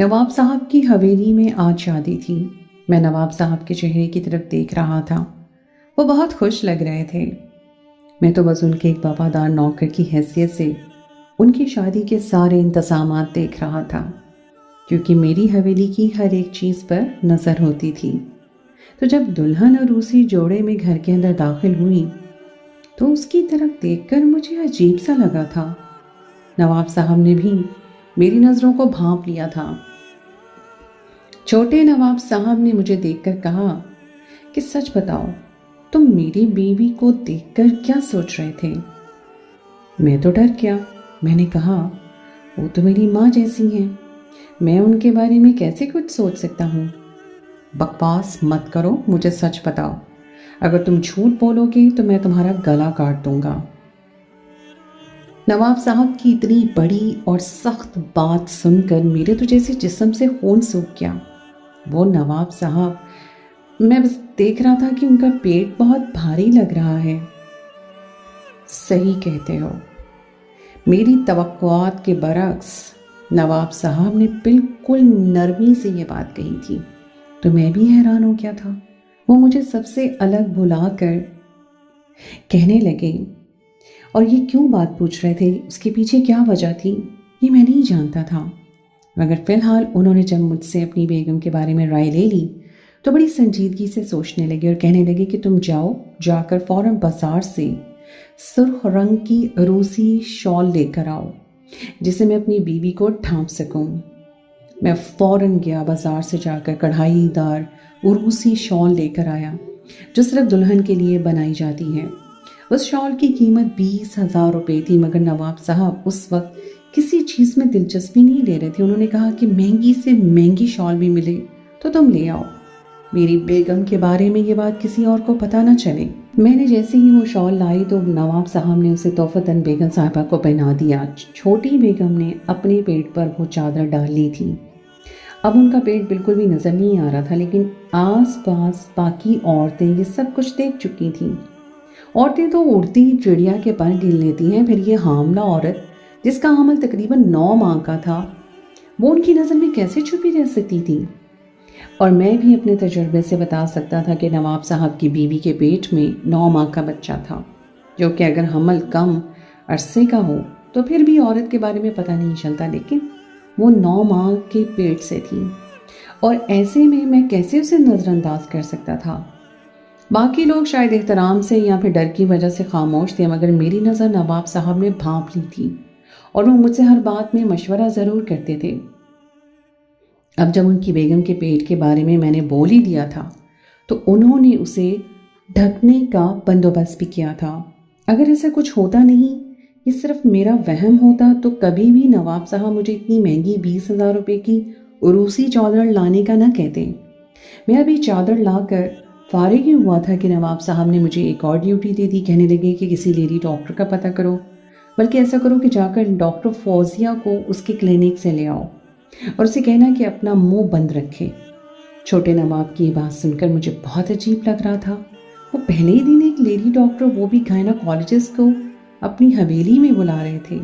نواب صاحب کی حویلی میں آج شادی تھی۔ میں نواب صاحب کے چہرے کی طرف دیکھ رہا تھا۔ وہ بہت خوش لگ رہے تھے۔ میں تو بس ان کے ایک وفادار نوکر کی حیثیت سے ان کی شادی کے سارے انتظامات دیکھ رہا تھا، کیونکہ میری حویلی کی ہر ایک چیز پر نظر ہوتی تھی۔ تو جب دلہن اور روسی جوڑے میں گھر کے اندر داخل ہوئی تو اس کی طرف دیکھ کر مجھے عجیب سا لگا تھا۔ نواب صاحب نے بھی میری نظروں کو بھانپ لیا تھا۔ چھوٹے نواب صاحب نے مجھے دیکھ کر کہا کہ سچ بتاؤ، تم میری بیوی کو دیکھ کر کیا سوچ رہے تھے؟ میں تو ڈر گیا۔ میں نے کہا وہ تو میری ماں جیسی ہیں، میں ان کے بارے میں کیسے کچھ سوچ سکتا ہوں؟ بکواس مت کرو، مجھے سچ بتاؤ۔ اگر تم جھوٹ بولو گے تو میں تمہارا گلا کاٹ دوں گا۔ نواب صاحب کی اتنی بڑی اور سخت بات سن کر میرے تو جیسے جسم سے خون سوکھ گیا۔ وہ نواب صاحب، میں بس دیکھ رہا تھا کہ ان کا پیٹ بہت بھاری لگ رہا ہے۔ صحیح کہتے ہو۔ میری توقعات کے برعکس نواب صاحب نے بالکل نرمی سے یہ بات کہی تھی، تو میں بھی حیران ہو گیا تھا۔ وہ مجھے سب سے الگ بھلا کر کہنے لگے، اور یہ کیوں بات پوچھ رہے تھے، اس کے پیچھے کیا وجہ تھی، یہ میں نہیں جانتا تھا۔ مگر فی الحال انہوں نے جب مجھ سے اپنی بیگم کے بارے میں رائے لے لی تو بڑی سنجیدگی سے سوچنے لگے اور کہنے لگے کہ تم جا کر فوراً بازار سے سرخ رنگ کی عروسی شال لے کر آؤ جسے میں اپنی بیوی کو ڈھانپ سکوں۔ میں فوراً گیا، بازار سے جا کر کڑھائی دار عروسی شال لے کر آیا جو صرف دلہن کے لیے بنائی جاتی ہے۔ اس شال کی قیمت 20,000 روپے تھی، مگر نواب صاحب اس وقت کسی چیز میں دلچسپی نہیں لے رہے تھے۔ انہوں نے کہا کہ مہنگی سے مہنگی شال بھی ملے تو تم لے آؤ، میری بیگم کے بارے میں یہ بات کسی اور کو پتہ نہ چلے۔ میں نے جیسے ہی وہ شال لائی تو نواب صاحب نے اسے تحفتاً بیگم صاحبہ کو پہنا دیا۔ چھوٹی بیگم نے اپنے پیٹ پر وہ چادر ڈال لی تھی۔ اب ان کا پیٹ بالکل بھی نظر نہیں آ رہا تھا، لیکن آس پاس باقی عورتیں یہ سب کچھ دیکھ چکی تھیں۔ عورتیں تو اڑتی چڑیا کے پر گن لیتی ہیں، پھر یہ حاملہ عورت جس کا حمل تقریباً 9 ماہ کا تھا، وہ ان کی نظر میں کیسے چھپی رہ سکتی تھی؟ اور میں بھی اپنے تجربے سے بتا سکتا تھا کہ نواب صاحب کی بیوی کے پیٹ میں 9 ماہ کا بچہ تھا، جو کہ اگر حمل کم عرصے کا ہو تو پھر بھی عورت کے بارے میں پتہ نہیں چلتا، لیکن وہ 9 ماہ کے پیٹ سے تھی، اور ایسے میں کیسے اسے نظر انداز کر سکتا تھا؟ باقی لوگ شاید احترام سے یا پھر ڈر کی وجہ سے خاموش تھے، مگر میری نظر نواب صاحب نے بھانپ لی تھی، اور وہ مجھ سے ہر بات میں مشورہ ضرور کرتے تھے۔ اب جب ان کی بیگم کے پیٹ کے بارے میں نے بول ہی دیا تھا تو انہوں نے اسے ڈھکنے کا بندوبست بھی کیا تھا۔ اگر ایسا کچھ ہوتا نہیں، یہ صرف میرا وہم ہوتا، تو کبھی بھی نواب صاحب مجھے اتنی مہنگی 20,000 روپے کی عروسی چادر لانے کا نہ کہتے۔ میں ابھی چادر لا کر فارغ ہی ہوا تھا کہ نواب صاحب نے مجھے ایک اور ڈیوٹی دے دی۔ کہنے لگے کہ کسی لیڈی ڈاکٹر کا پتہ کرو، بلکہ ایسا کرو کہ جا کر ڈاکٹر فوزیہ کو اس کے کلینک سے لے آؤ اور اسے کہنا کہ اپنا منہ بند رکھے۔ چھوٹے نواب کی یہ بات سن کر مجھے بہت عجیب لگ رہا تھا۔ وہ پہلے ہی دن ایک لیڈی ڈاکٹر، وہ بھی گائناکالوجسٹ کو اپنی حویلی میں بلا رہے تھے۔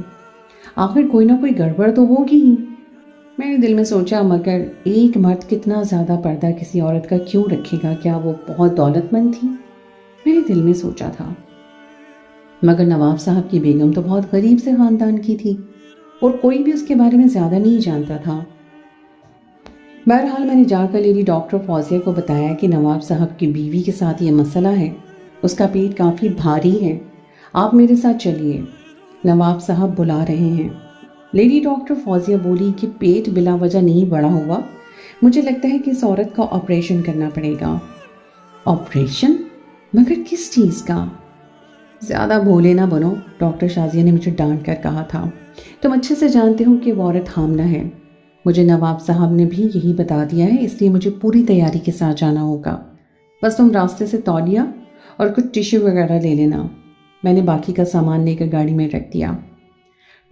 آخر کوئی نہ کوئی گڑبڑ تو ہوگی ہی، میں نے دل میں سوچا۔ مگر ایک مرد کتنا زیادہ پردہ کسی عورت کا کیوں رکھے گا؟ کیا وہ بہت دولت مند تھی؟ میں نے دل میں سوچا تھا۔ مگر نواب صاحب کی بیگم تو بہت غریب سے خاندان کی تھی اور کوئی بھی اس کے بارے میں زیادہ نہیں جانتا تھا۔ بہرحال میں نے جا کر لیڈی ڈاکٹر فوزیہ کو بتایا کہ نواب صاحب کی بیوی کے ساتھ یہ مسئلہ ہے، اس کا پیٹ کافی بھاری ہے، آپ میرے ساتھ چلیے، نواب صاحب بلا رہے ہیں۔ لیڈی ڈاکٹر فوزیہ بولی کہ پیٹ بلا وجہ نہیں بڑا ہوا، مجھے لگتا ہے کہ اس عورت کا آپریشن کرنا پڑے گا۔ آپریشن؟ مگر کس چیز کا؟ زیادہ بھولے نہ بنو، ڈاکٹر شازیہ نے مجھے ڈانٹ کر کہا تھا۔ تم اچھے سے جانتے ہو کہ وہ عورت حاملہ ہے۔ مجھے نواب صاحب نے بھی یہی بتا دیا ہے، اس لیے مجھے پوری تیاری کے ساتھ جانا ہوگا۔ بس تم راستے سے تولیہ اور کچھ ٹیشو وغیرہ لے لینا۔ میں نے باقی کا سامان لے کر گاڑی میں رکھ دیا۔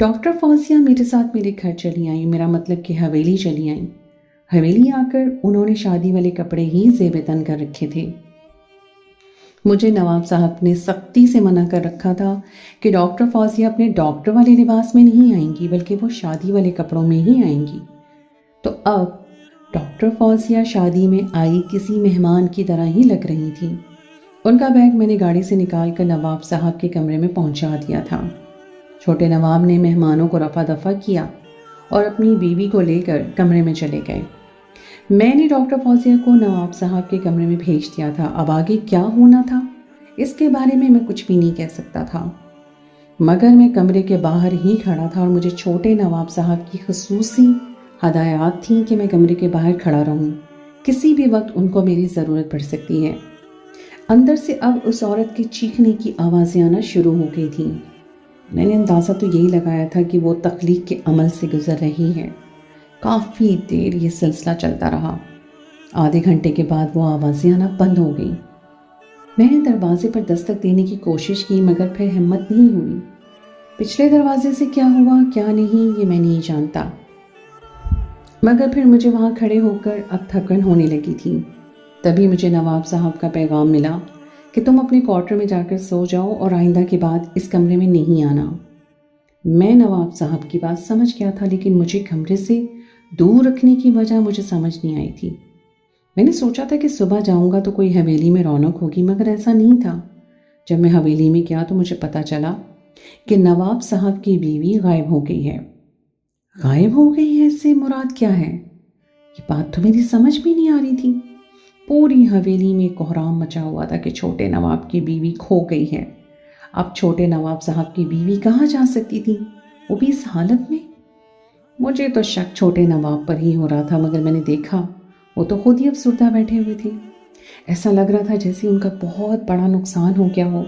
ڈاکٹر فوزیہ میرے ساتھ میرے گھر چلی آئیں، میرا مطلب کہ حویلی چلی آئیں۔ حویلی آ کر انہوں نے شادی والے کپڑے ہی زیب تن کر رکھے تھے۔ مجھے نواب صاحب نے سختی سے منع کر رکھا تھا کہ ڈاکٹر فوزیہ اپنے ڈاکٹر والے لباس میں نہیں آئیں گی، بلکہ وہ شادی والے کپڑوں میں ہی آئیں گی۔ تو اب डॉक्टर फौजिया शादी में आई किसी मेहमान की तरह ही लग रही थी। उनका बैग मैंने गाड़ी से निकाल कर नवाब साहब के कमरे में पहुंचा दिया था। छोटे नवाब ने मेहमानों को रफा दफा किया और अपनी बीवी को लेकर कमरे में चले गए। मैंने डॉक्टर फौजिया को नवाब साहब के कमरे में भेज दिया था। अब आगे क्या होना था इसके बारे में मैं कुछ भी नहीं कह सकता था, मगर मैं कमरे के बाहर ही खड़ा था और मुझे छोटे नवाब साहब की खुसूसी हदायत थी कि मैं कमरे के बाहर खड़ा रहूं। किसी भी वक्त उनको मेरी ज़रूरत पड़ सकती है। अंदर से अब उस औरत के चीखने की आवाज़ें आना शुरू हो गई थी। मैंने अंदाज़ा तो यही लगाया था कि वो तख्लीक के अमल से गुजर रही है। काफ़ी देर ये सिलसिला चलता रहा। आधे घंटे के बाद वो आवाज़ें आना बंद हो गई। मैंने दरवाजे पर दस्तक देने की कोशिश की, मगर फिर हिम्मत नहीं हुई। पिछले दरवाजे से क्या हुआ क्या नहीं ये मैं नहीं जानता, मगर फिर मुझे वहाँ खड़े होकर अब थकन होने लगी थी। तभी मुझे नवाब साहब का पैगाम मिला कि तुम अपने क्वार्टर में जाकर सो जाओ और आइंदा के बाद इस कमरे में नहीं आना। मैं नवाब साहब की बात समझ गया था, लेकिन मुझे कमरे से दूर रखने की वजह मुझे समझ नहीं आई थी। मैंने सोचा था कि सुबह जाऊंगा तो कोई हवेली में रौनक होगी, मगर ऐसा नहीं था। जब मैं हवेली में गया तो मुझे पता चला कि नवाब साहब की बीवी गायब हो गई है। गायब हो गई है इससे मुराद क्या है? ये बात तो मेरी समझ में नहीं आ रही थी। पूरी हवेली में कोहराम मचा हुआ था कि छोटे नवाब की बीवी खो गई है। अब छोटे नवाब साहब की बीवी कहाँ जा सकती थी, वो भी इस हालत में? मुझे तो शक छोटे नवाब पर ही हो रहा था, मगर मैंने देखा वो तो खुद ही अफसुर्दा बैठे हुए थे। ऐसा लग रहा था जैसे उनका बहुत बड़ा नुकसान हो गया हो।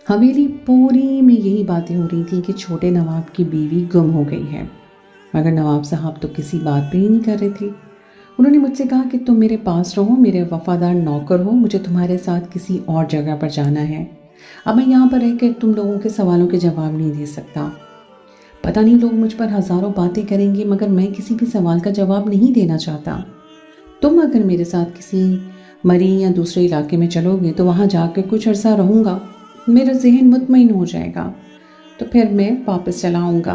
हवेली पूरी में यही बातें हो रही थी कि छोटे नवाब की बीवी गुम हो गई है, मगर नवाब साहब तो किसी बात पे ही नहीं कर रहे थे। उन्होंने मुझसे कहा कि तुम मेरे पास रहो, मेरे वफादार नौकर हो, मुझे तुम्हारे साथ किसी और जगह पर जाना है। अब मैं यहाँ पर रहकर तुम लोगों के सवालों के जवाब नहीं दे सकता। पता नहीं लोग मुझ पर हज़ारों बातें करेंगे, मगर मैं किसी भी सवाल का जवाब नहीं देना चाहता। तुम अगर मेरे साथ किसी मरी या दूसरे इलाके में चलोगे तो वहाँ जाकर कुछ अरसा रहूँगा, मेरा जहन मुतमईन हो जाएगा, तो फिर मैं वापस चला आऊँगा।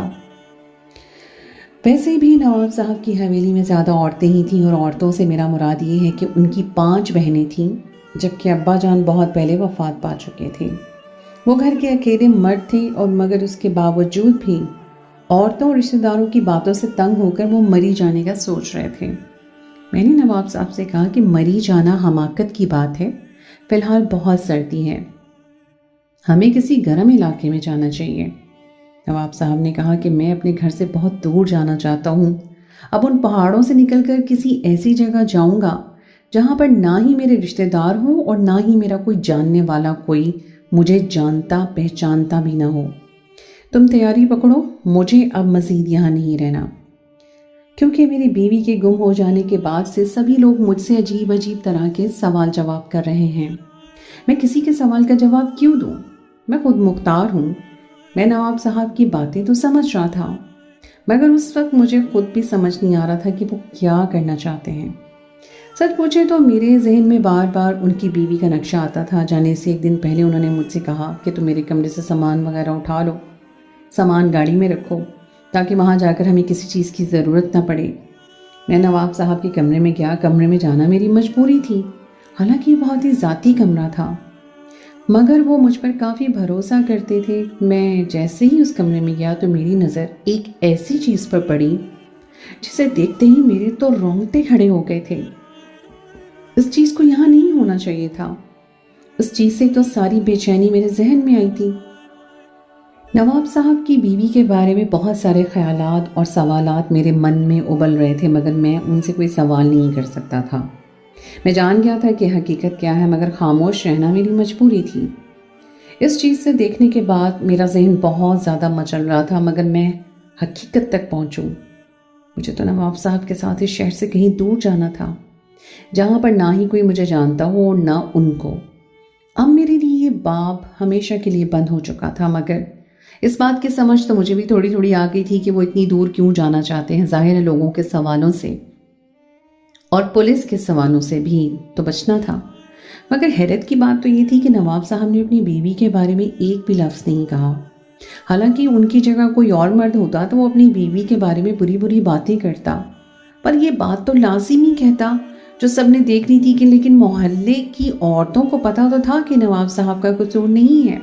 वैसे भी नवाब साहब की हवेली में ज़्यादा औरतें ही थीं, और औरतों से मेरा मुराद ये है कि उनकी 5 बहनें थीं, जबकि अब्बा जान बहुत पहले वफ़ात पा चुके थे। वो घर के अकेले मर्द थे, और मगर उसके बावजूद भी औरतों और रिश्तेदारों की बातों से तंग होकर वो मरी जाने का सोच रहे थे। मैंने नवाब साहब से कहा कि मरी जाना हमाकत की बात है, फ़िलहाल बहुत सर्दी है, हमें किसी गर्म इलाके में जाना चाहिए। नवाब साहब ने कहा कि मैं अपने घर से बहुत दूर जाना चाहता हूँ। अब उन पहाड़ों से निकलकर किसी ऐसी जगह जाऊँगा जहाँ पर ना ही मेरे रिश्तेदार हों और ना ही मेरा कोई जानने वाला कोई मुझे जानता पहचानता भी ना हो। तुम तैयारी पकड़ो, मुझे अब मज़ीद यहाँ नहीं रहना, क्योंकि मेरी बीवी के गुम हो जाने के बाद से सभी लोग मुझसे अजीब अजीब तरह के सवाल जवाब कर रहे हैं। मैं किसी के सवाल का जवाब क्यों दूँ? मैं खुद मुख्तार हूँ। मैं नवाब साहब की बातें तो समझ रहा था, मगर उस वक्त मुझे खुद भी समझ नहीं आ रहा था कि वो क्या करना चाहते हैं। सच पूछे तो मेरे जहन में बार बार उनकी बीवी का नक्शा आता था। जाने से एक दिन पहले उन्होंने मुझसे कहा कि तुम मेरे कमरे से सामान वगैरह उठा लो, सामान गाड़ी में रखो, ताकि वहाँ जाकर हमें किसी चीज़ की ज़रूरत ना पड़े। मैं नवाब साहब के कमरे में गया। कमरे में जाना मेरी मजबूरी थी, हालांकि ये बहुत ही ज़ाती कमरा था, मगर वो मुझ पर काफ़ी भरोसा करते थे। मैं जैसे ही उस कमरे में गया तो मेरी नज़र एक ऐसी चीज़ पर पड़ी जिसे देखते ही मेरे तो रोंगटे खड़े हो गए थे। इस चीज़ को यहाँ नहीं होना चाहिए था। उस चीज़ से तो सारी बेचैनी मेरे जहन में आई थी। नवाब साहब की बीवी के बारे में बहुत सारे ख्यालात और सवालात मेरे मन में उबल रहे थे, मगर मैं उनसे कोई सवाल नहीं कर सकता था। मैं जान गया था कि हकीकत क्या है, मगर खामोश रहना मेरी मजबूरी थी। इस चीज़ से देखने के बाद मेरा जहन बहुत ज़्यादा मचल रहा था, मगर मैं हकीकत तक पहुंचूं। मुझे तो नवाब साहब के साथ इस शहर से कहीं दूर जाना था, जहाँ पर ना ही कोई मुझे जानता हो और ना उनको। अब मेरे लिए ये बाब हमेशा के लिए बंद हो चुका था, मगर इस बात की समझ तो मुझे भी थोड़ी थोड़ी आ गई थी कि वो इतनी दूर क्यों जाना चाहते हैं। जाहिर है लोगों के सवालों से और पुलिस के सवालों से भी तो बचना था। मगर हैरत की बात तो ये थी कि नवाब साहब ने अपनी बीवी के बारे में एक भी लफ्ज़ नहीं कहा। हालांकि उनकी जगह कोई और मर्द होता तो वो अपनी बीवी के बारे में बुरी बुरी बातें करता, और ये बात तो लाजिमी कहता जो सब ने देख ली थी कि लेकिन मोहल्ले की औरतों को पता तो था कि नवाब साहब का कसूर नहीं है।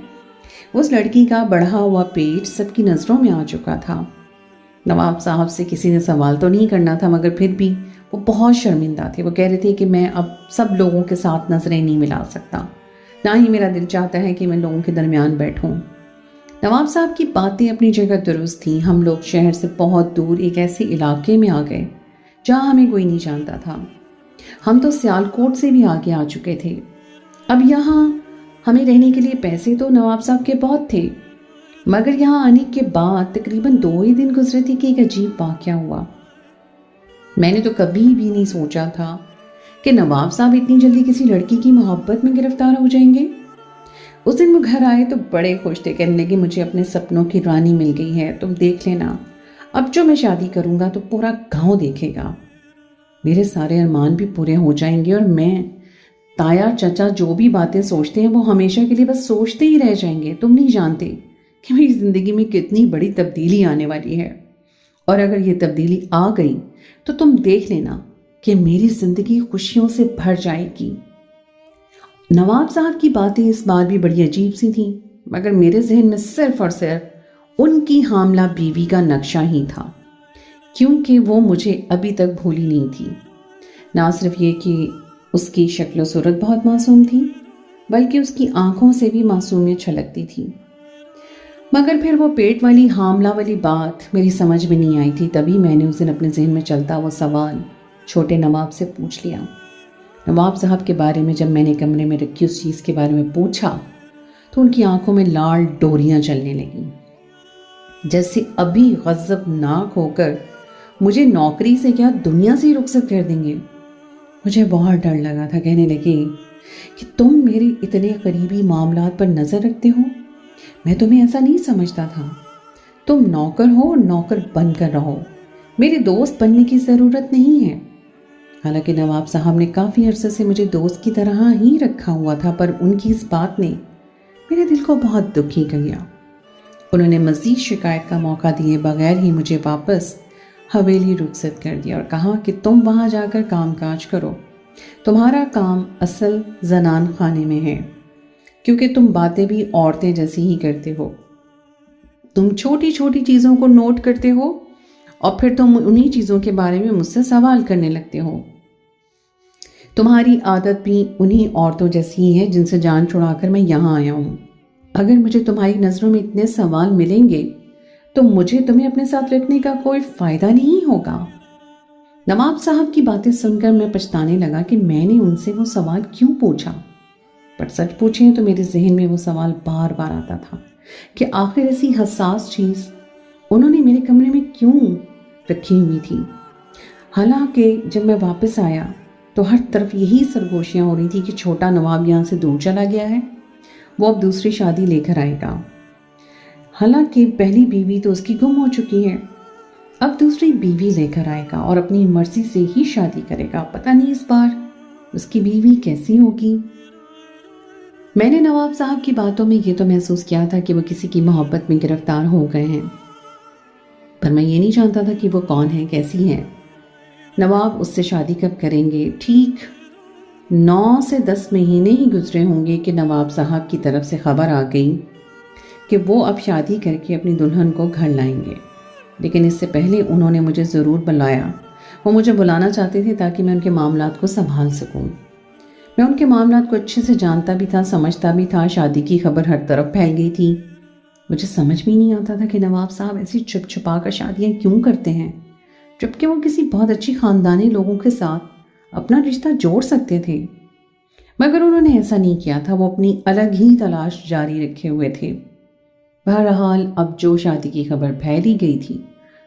उस लड़की का बढ़ा हुआ पेट सबकी नज़रों में आ चुका था। नवाब साहब से किसी ने सवाल तो नहीं करना था, मगर फिर भी वो बहुत शर्मिंदा थे। वो कह रहे थे कि मैं अब सब लोगों के साथ नजरें नहीं मिला सकता, ना ही मेरा दिल चाहता है कि मैं लोगों के दरमियान बैठूं। नवाब साहब की बातें अपनी जगह दुरुस्त थीं। हम लोग शहर से बहुत दूर एक ऐसे इलाके में आ गए जहां हमें कोई नहीं जानता था। हम तो सियालकोट से भी आगे आ चुके थे। अब यहाँ हमें रहने के लिए पैसे तो नवाब साहब के बहुत थे, मगर यहाँ आने के बाद तकरीबन 2 ही दिन गुजरे थे कि एक अजीब वाकया हुआ। मैंने तो कभी भी नहीं सोचा था कि नवाब साहब इतनी जल्दी किसी लड़की की मोहब्बत में गिरफ्तार हो जाएंगे। उस दिन वो घर आए तो बड़े खुश थे, कहने लगे मुझे अपने सपनों की रानी मिल गई है, तुम देख लेना, अब जो मैं शादी करूंगा तो पूरा गांव देखेगा, मेरे सारे अरमान भी पूरे हो जाएंगे और मैं ताया चचा जो भी बातें सोचते हैं वो हमेशा के लिए बस सोचते ही रह जाएंगे। तुम नहीं जानते कि मेरी जिंदगी में कितनी बड़ी तब्दीली आने वाली है, और अगर ये तब्दीली आ गई तो तुम देख लेना कि मेरी जिंदगी खुशियों से भर जाएगी। नवाब साहब की बातें इस बार भी बड़ी अजीब सी थी, मगर मेरे जहन में सिर्फ और सिर्फ उनकी हामला बीवी का नक्शा ही था, क्योंकि वो मुझे अभी तक भूली नहीं थी। ना सिर्फ ये कि उसकी शक्ल सूरत बहुत मासूम थी, बल्कि उसकी आंखों से भी मासूमियत छलकती थी। मगर फिर वो पेट वाली हामला वाली बात मेरी समझ में नहीं आई थी। तभी मैंने उस दिन अपने जहन में चलता वो सवाल छोटे नवाब से पूछ लिया। नवाब साहब के बारे में जब मैंने कमरे में रखी उस चीज़ के बारे में पूछा तो उनकी आंखों में लाल डोरियां चलने लगीं, जैसे अभी गज़बनाक होकर मुझे नौकरी से क्या दुनिया से ही रुखसत कर देंगे। मुझे बहुत डर लगा था। कहने लगे कि तुम मेरे इतने करीबी मामलात पर नज़र रखते हो, मैं तुम्हें ऐसा नहीं समझता था। तुम नौकर हो और नौकर बनकर रहो, मेरे दोस्त बनने की ज़रूरत नहीं है। हालांकि नवाब साहब ने काफ़ी अरसे से मुझे दोस्त की तरह ही रखा हुआ था, पर उनकी इस बात ने मेरे दिल को बहुत दुखी किया। उन्होंने मज़ीद शिकायत का मौका दिए बगैर ही मुझे वापस हवेली रुखसत कर दिया और कहा कि तुम वहाँ जाकर काम काज करो, तुम्हारा काम असल जनान खाने में है, क्योंकि तुम बातें भी औरतें जैसी ही करते हो। तुम छोटी छोटी चीज़ों को नोट करते हो और फिर तुम उन्हीं चीज़ों के बारे में मुझसे सवाल करने लगते हो। तुम्हारी आदत भी उन्हीं औरतों जैसी ही है जिनसे जान छुड़ाकर मैं यहाँ आया हूँ। अगर मुझे तुम्हारी नज़रों में इतने सवाल मिलेंगे तो मुझे तुम्हें अपने साथ रखने का कोई फ़ायदा नहीं होगा। नवाब साहब की बातें सुनकर मैं पछताने लगा कि मैंने उनसे वो सवाल क्यों पूछा। पर सच पूछें तो मेरे जहन में वो सवाल बार बार आता था कि आखिर ऐसी हसास चीज़ उन्होंने मेरे कमरे में क्यों रखी हुई थी। हालांकि जब मैं वापस आया तो हर तरफ यही सरगोशियाँ हो रही थी कि छोटा नवाब यहाँ से दूर चला गया है, वो अब दूसरी शादी लेकर आएगा। हालांकि पहली बीवी तो उसकी गुम हो चुकी है, अब दूसरी बीवी लेकर आएगा और अपनी मर्जी से ही शादी करेगा। पता नहीं इस बार उसकी बीवी कैसी होगी। मैंने नवाब साहब की बातों में ये तो महसूस किया था कि वो किसी की मोहब्बत में गिरफ्तार हो गए हैं, पर मैं ये नहीं जानता था कि वो कौन है, कैसी है। नवाब उससे शादी कब करेंगे। ठीक 9 से 10 महीने ही गुजरे होंगे कि नवाब साहब की तरफ से खबर आ गई कि वो अब शादी करके अपनी दुल्हन को घर लाएंगे। लेकिन इससे पहले उन्होंने मुझे ज़रूर बुलाया। वो मुझे बुलाना चाहते थे ताकि मैं उनके मामलात को संभाल सकूं। मैं उनके मामलात को अच्छे से जानता भी था, समझता भी था। शादी की खबर हर तरफ फैल गई थी। मुझे समझ भी नहीं आता था कि नवाब साहब ऐसी छुप छुपा कर शादियाँ क्यों करते हैं, जबकि वो किसी बहुत अच्छी ख़ानदानी लोगों के साथ अपना रिश्ता जोड़ सकते थे। मगर उन्होंने ऐसा नहीं किया था। वो अपनी अलग ही तलाश जारी रखे हुए थे। बहरहाल अब जो शादी की खबर फैल ही गई थी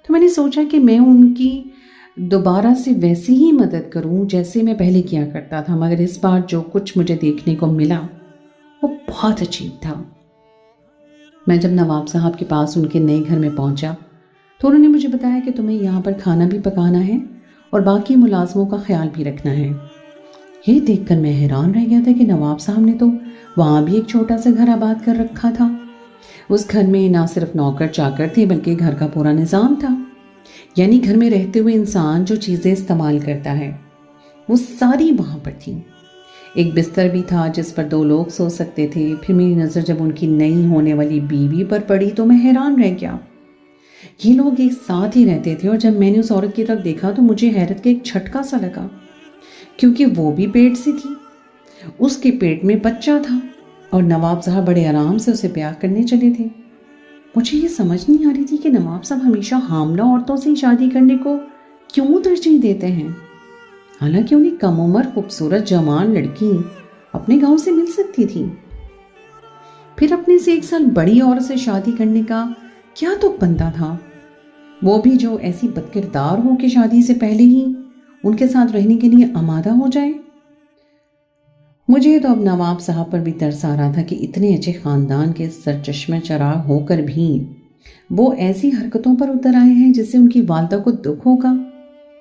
तो मैंने सोचा कि मैं उनकी दोबारा से वैसी ही मदद करूं जैसे मैं पहले किया करता था। मगर इस बार जो कुछ मुझे देखने को मिला वो बहुत अजीब था। मैं जब नवाब साहब के पास उनके नए घर में पहुंचा तो उन्होंने मुझे बताया कि तुम्हें यहाँ पर खाना भी पकाना है और बाकी मुलाजमों का ख्याल भी रखना है। ये देखकर मैं हैरान रह गया था कि नवाब साहब ने तो वहाँ भी एक छोटा सा घर आबाद कर रखा था। उस घर में ना सिर्फ नौकर चाकर थे बल्कि घर का पूरा निज़ाम था। یعنی گھر میں رہتے ہوئے انسان جو چیزیں استعمال کرتا ہے وہ ساری وہاں پر تھیں۔ ایک بستر بھی تھا جس پر 2 لوگ سو سکتے تھے۔ پھر میری نظر جب ان کی نئی ہونے والی بیوی پر پڑی تو میں حیران رہ گیا۔ یہ لوگ ایک ساتھ ہی رہتے تھے، اور جب میں نے اس عورت کی طرف دیکھا تو مجھے حیرت کا ایک جھٹکا سا لگا، کیونکہ وہ بھی پیٹ سے تھی۔ اس کے پیٹ میں بچہ تھا اور نواب صاحب بڑے آرام سے اسے بیاہ کرنے چلے تھے۔ مجھے یہ سمجھ نہیں آ رہی تھی کہ نواب صاحب ہمیشہ حاملہ عورتوں سے شادی کرنے کو کیوں ترجیح دیتے ہیں، حالانکہ انہیں کم عمر خوبصورت جوان لڑکی اپنے گاؤں سے مل سکتی تھی۔ پھر اپنے سے 1 سال بڑی عورت سے شادی کرنے کا کیا تو بنتا تھا، وہ بھی جو ایسی بدکردار ہو کہ شادی سے پہلے ہی ان کے ساتھ رہنے کے لیے آمادہ ہو جائے۔ مجھے تو اب نواب صاحب پر بھی ترس آ رہا تھا کہ اتنے اچھے خاندان کے سرچشمہ چراغ ہو کر بھی وہ ایسی حرکتوں پر اتر آئے ہیں جس سے ان کی والدہ کو دکھ ہوگا۔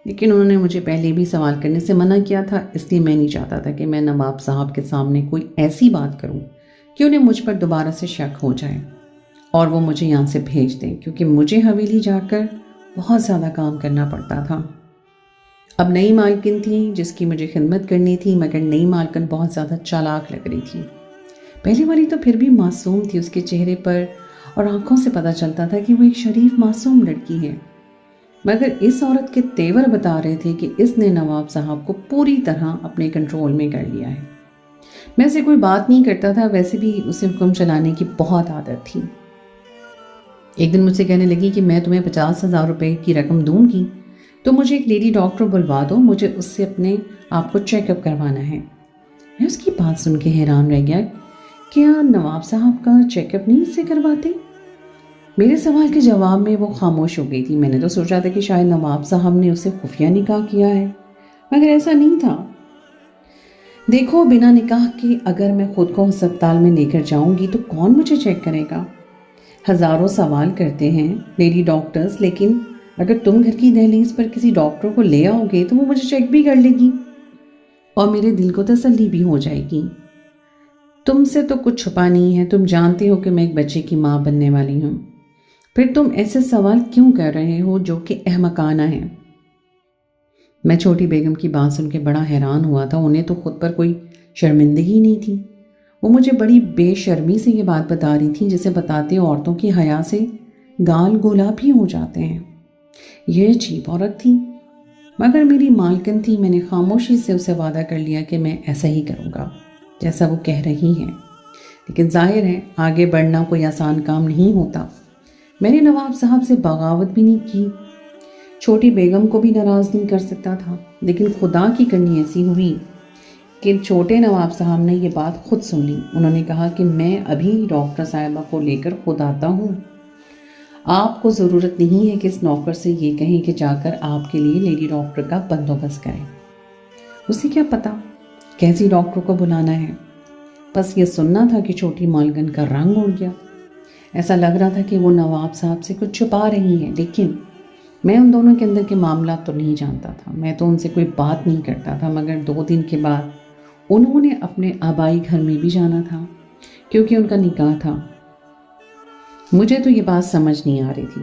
لیکن انہوں نے مجھے پہلے بھی سوال کرنے سے منع کیا تھا، اس لیے میں نہیں چاہتا تھا کہ میں نواب صاحب کے سامنے کوئی ایسی بات کروں کہ انہیں مجھ پر دوبارہ سے شک ہو جائے اور وہ مجھے یہاں سے بھیج دیں، کیونکہ مجھے حویلی جا کر بہت زیادہ کام کرنا پڑتا تھا۔ اب نئی مالکن تھی جس کی مجھے خدمت کرنی تھی، مگر نئی مالکن بہت زیادہ چالاک لگ رہی تھی۔ پہلی والی تو پھر بھی معصوم تھی، اس کے چہرے پر اور آنکھوں سے پتہ چلتا تھا کہ وہ ایک شریف معصوم لڑکی ہے، مگر اس عورت کے تیور بتا رہے تھے کہ اس نے نواب صاحب کو پوری طرح اپنے کنٹرول میں کر لیا ہے۔ میں اسے کوئی بات نہیں کرتا تھا، ویسے بھی اسے حکم چلانے کی بہت عادت تھی۔ ایک دن مجھ سے کہنے لگی کہ میں تمہیں 50,000 روپے کی رقم دوں گی تو مجھے ایک لیڈی ڈاکٹر بلوا دو، مجھے اس سے اپنے آپ کو چیک اپ کروانا ہے۔ میں اس کی بات سن کے حیران رہ گیا، کیا نواب صاحب کا چیک اپ نہیں اس سے کرواتے؟ میرے سوال کے جواب میں وہ خاموش ہو گئی تھی۔ میں نے تو سوچا تھا کہ شاید نواب صاحب نے اسے خفیہ نکاح کیا ہے، مگر ایسا نہیں تھا۔ دیکھو، بنا نکاح کے اگر میں خود کو ہسپتال میں لے کر جاؤں گی تو کون مجھے چیک کرے گا؟ ہزاروں سوال کرتے ہیں لیڈی ڈاکٹرز، لیکن اگر تم گھر کی دہلیز پر کسی ڈاکٹر کو لے آؤ گے تو وہ مجھے چیک بھی کر لے گی اور میرے دل کو تسلی بھی ہو جائے گی۔ تم سے تو کچھ چھپا نہیں ہے، تم جانتے ہو کہ میں ایک بچے کی ماں بننے والی ہوں، پھر تم ایسے سوال کیوں کر رہے ہو جو کہ احمقانہ ہیں؟ میں چھوٹی بیگم کی بات سن کے بڑا حیران ہوا تھا۔ انہیں تو خود پر کوئی شرمندگی نہیں تھی، وہ مجھے بڑی بے شرمی سے یہ بات بتا رہی تھی جسے بتاتے عورتوں کی حیا سے گال گلاب ہی ہو جاتے ہیں۔ یہ عجیب عورت تھی، مگر میری مالکن تھی۔ میں نے خاموشی سے اسے وعدہ کر لیا کہ میں ایسا ہی کروں گا جیسا وہ کہہ رہی ہیں، لیکن ظاہر ہے آگے بڑھنا کوئی آسان کام نہیں ہوتا۔ میں نے نواب صاحب سے بغاوت بھی نہیں کی، چھوٹی بیگم کو بھی ناراض نہیں کر سکتا تھا، لیکن خدا کی کرنی ایسی ہوئی کہ چھوٹے نواب صاحب نے یہ بات خود سن لی۔ انہوں نے کہا کہ میں ابھی ڈاکٹر صاحبہ کو لے کر خود آتا ہوں، آپ کو ضرورت نہیں ہے کہ اس نوکر سے یہ کہیں کہ جا کر آپ کے لیے لیڈی ڈاکٹر کا بندوبست کریں۔ اسے کیا پتا کیسی ڈاکٹر کو بلانا ہے، بس یہ سننا تھا کہ چھوٹی مالکن کا رنگ اڑ گیا۔ ایسا لگ رہا تھا کہ وہ نواب صاحب سے کچھ چھپا رہی ہیں، لیکن میں ان دونوں کے اندر کے معاملات تو نہیں جانتا تھا۔ میں تو ان سے کوئی بات نہیں کرتا تھا، مگر 2 دن کے بعد انہوں نے اپنے آبائی گھر میں بھی جانا تھا کیونکہ ان کا نکاح تھا۔ مجھے تو یہ بات سمجھ نہیں آ رہی تھی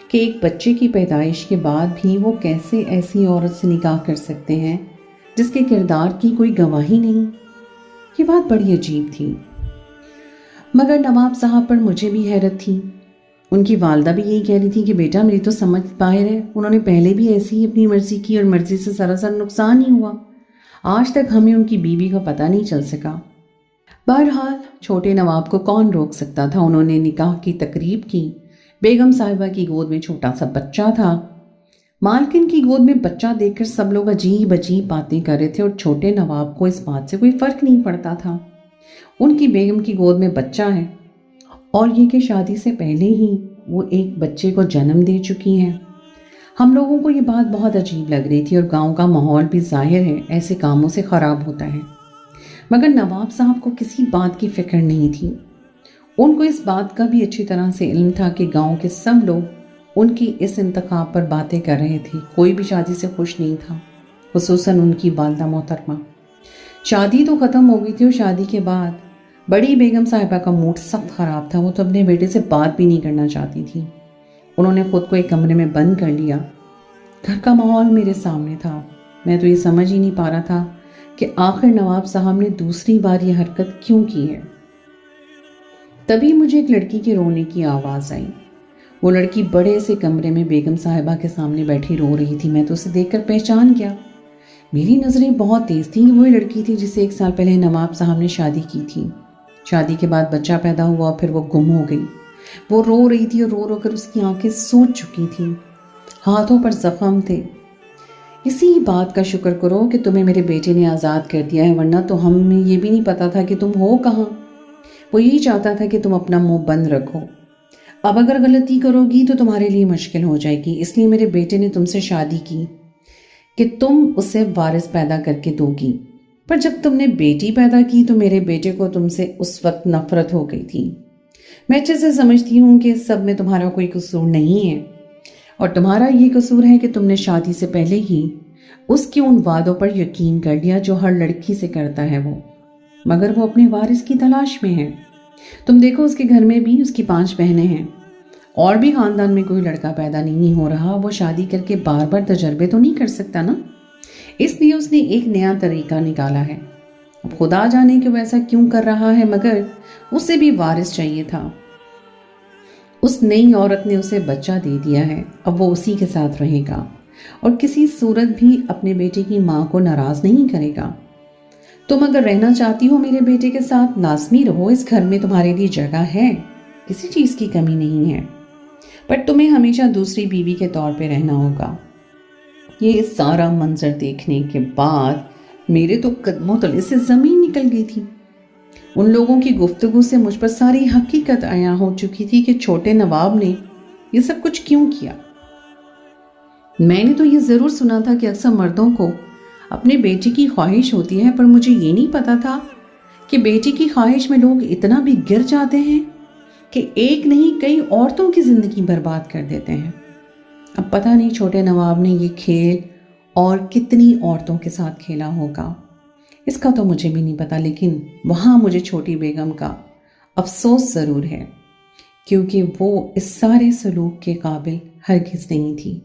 کہ ایک بچے کی پیدائش کے بعد بھی وہ کیسے ایسی عورت سے نکاح کر سکتے ہیں جس کے کردار کی کوئی گواہی نہیں۔ یہ بات بڑی عجیب تھی، مگر نواب صاحب پر مجھے بھی حیرت تھی۔ ان کی والدہ بھی یہی کہہ رہی تھی کہ بیٹا میری تو سمجھ باہر ہے، انہوں نے پہلے بھی ایسی ہی اپنی مرضی کی اور مرضی سے سراسر نقصان ہی ہوا، آج تک ہمیں ان کی بیوی کا پتہ نہیں چل سکا۔ بہرحال چھوٹے نواب کو کون روک سکتا تھا، انہوں نے نکاح کی تقریب کی۔ بیگم صاحبہ کی گود میں چھوٹا سا بچہ تھا۔ مالکن کی گود میں بچہ دیکھ کر سب لوگ عجیب عجیب باتیں کر رہے تھے اور چھوٹے نواب کو اس بات سے کوئی فرق نہیں پڑتا تھا۔ ان کی بیگم کی گود میں بچہ ہے اور یہ کہ شادی سے پہلے ہی وہ ایک بچے کو جنم دے چکی ہیں۔ ہم لوگوں کو یہ بات بہت عجیب لگ رہی تھی اور گاؤں کا ماحول بھی ظاہر ہے ایسے کاموں سے خراب ہوتا ہے، مگر نواب صاحب کو کسی بات کی فکر نہیں تھی۔ ان کو اس بات کا بھی اچھی طرح سے علم تھا کہ گاؤں کے سب لوگ ان کی اس انتخاب پر باتیں کر رہے تھے، کوئی بھی شادی سے خوش نہیں تھا، خصوصاً ان کی والدہ محترمہ۔ شادی تو ختم ہو گئی تھی اور شادی کے بعد بڑی بیگم صاحبہ کا موڈ سخت خراب تھا، وہ تو اپنے بیٹے سے بات بھی نہیں کرنا چاہتی تھی۔ انہوں نے خود کو ایک کمرے میں بند کر لیا घर का माहौल मेरे सामने था। मैं तो ये समझ ही नहीं पा रहा था कि आखिर नवाब साहब ने दूसरी बार ये हरकत क्यों की है। तभी मुझे एक लड़की के रोने की आवाज़ आई। वो लड़की बड़े से कमरे में बेगम साहिबा के सामने बैठी रो रही थी। मैं तो उसे देखकर पहचान गया। मेरी नज़रें बहुत तेज थीं। वही लड़की थी जिसे 1 साल पहले नवाब साहब ने शादी की थी। शादी के बाद बच्चा पैदा हुआ, फिर वो गुम हो गई। वो रो रही थी और रो रो कर उसकी आंखें सूज चुकी थीं। हाथों पर जख्म थे। इसी बात का शुक्र करो कि तुम्हें मेरे बेटे ने आज़ाद कर दिया है, वरना तो हमें ये भी नहीं पता था कि तुम हो कहाँ। वो यही चाहता था कि तुम अपना मुंह बंद रखो। अब अगर गलती करोगी तो तुम्हारे लिए मुश्किल हो जाएगी। इसलिए मेरे बेटे ने तुमसे शादी की कि तुम उसे वारिस पैदा करके दोगी। पर जब तुमने बेटी पैदा की तो मेरे बेटे को तुमसे उस वक्त नफरत हो गई थी। मैं अच्छे से समझती हूँ कि इस सब में तुम्हारा कोई कसूर नहीं है, और तुम्हारा ये कसूर है कि तुमने शादी से पहले ही उसके उन वादों पर यकीन कर लिया जो हर लड़की से करता है वो। मगर वो अपने वारिस की तलाश में है। तुम देखो, उसके घर में भी उसकी 5 बहनें हैं और भी खानदान में कोई लड़का पैदा नहीं हो रहा। वो शादी करके बार बार तजर्बे तो नहीं कर सकता ना, इसलिए उसने एक नया तरीका निकाला है। अब खुदा जाने कि वो ऐसा क्यों कर रहा है, मगर उसे भी वारिस चाहिए था। उस नई औरत ने उसे बच्चा दे दिया है। अब वो उसी के साथ रहेगा और किसी सूरत भी अपने बेटे की माँ को नाराज नहीं करेगा। तुम अगर रहना चाहती हो मेरे बेटे के साथ, लाजमी रहो। इस घर में तुम्हारे लिए जगह है, किसी चीज की कमी नहीं है। पर तुम्हें हमेशा दूसरी बीवी के तौर पे रहना होगा। ये सारा मंजर देखने के बाद मेरे तो कदमों तले से जमीन निकल गई थी। उन लोगों की गुफ्तगू से मुझ पर सारी हकीकत आया हो चुकी थी कि छोटे नवाब ने ये सब कुछ क्यों किया। मैंने तो ये जरूर सुना था कि अक्सर मर्दों को अपने बेटे की ख्वाहिश होती है, पर मुझे ये नहीं पता था कि बेटी की ख्वाहिश में लोग इतना भी गिर जाते हैं कि एक नहीं कई औरतों की जिंदगी बर्बाद कर देते हैं। अब पता नहीं छोटे नवाब ने ये खेल और कितनी औरतों के साथ खेला होगा, इसका तो मुझे भी नहीं पता। लेकिन वहाँ मुझे छोटी बेगम का अफसोस ज़रूर है, क्योंकि वो इस सारे सलूक के काबिल हरगिज़ नहीं थी।